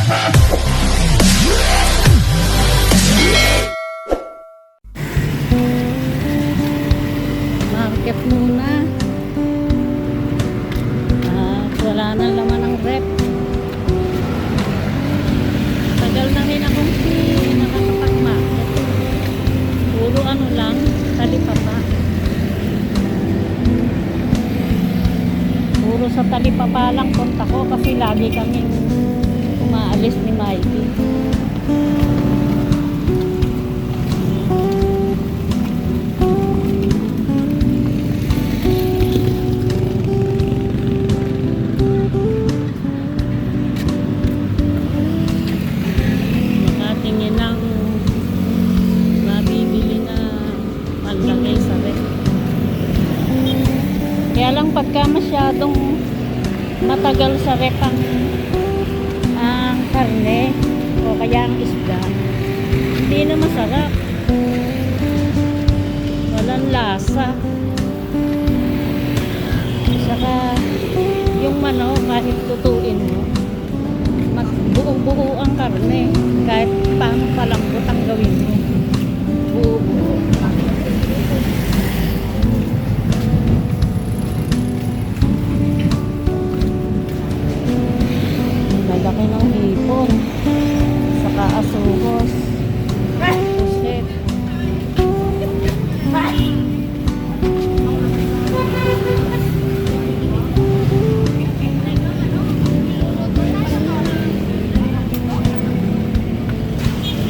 Market muna. Wala na laman ng rep. Tagal na rin akong nakakapag-market. Puro ano lang, talipapa. Puro sa talipapa lang punta ko kasi lagi kaming umaalis ni Mikey. Nakatingin ng mabibili na panlaki sa rep. Kaya lang pagka masyadong matagal sa rep ang karne o kaya ang isda, hindi na masarap, walang lasa. Saka yung manok kahit tutuin mo, buo-buo ang karne kahit paano palambot ang gawin mo, buo-buo. Lalaki ng hipon saka asukos, pusit.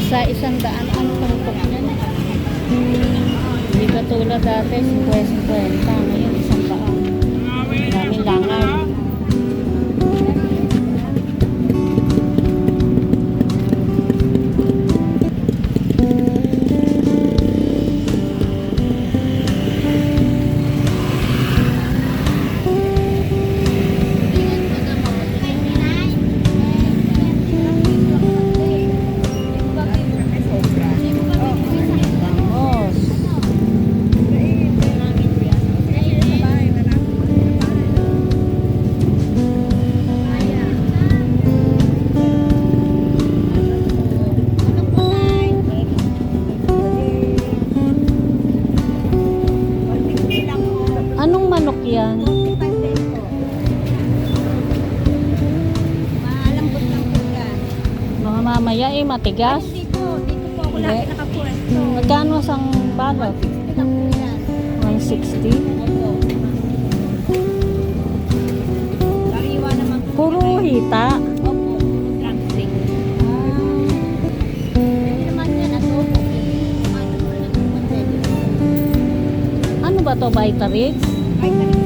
Sa 100 ang tungkok niyan. Hindi katulad dati 50, ngayon 100. Daming langaw. Anong manok yan? Malambot lang po yan. Mga mamaya matigas. Dito po ako lagi nakapwesto. Magkano sang balot? 60 lang po yan. 160? Opo. Sariwa naman po. Puro hita. Opo. Drumstick. Hindi naman yan adobo. Ano po lang po. Ano ba to, Vitarix? Vitamin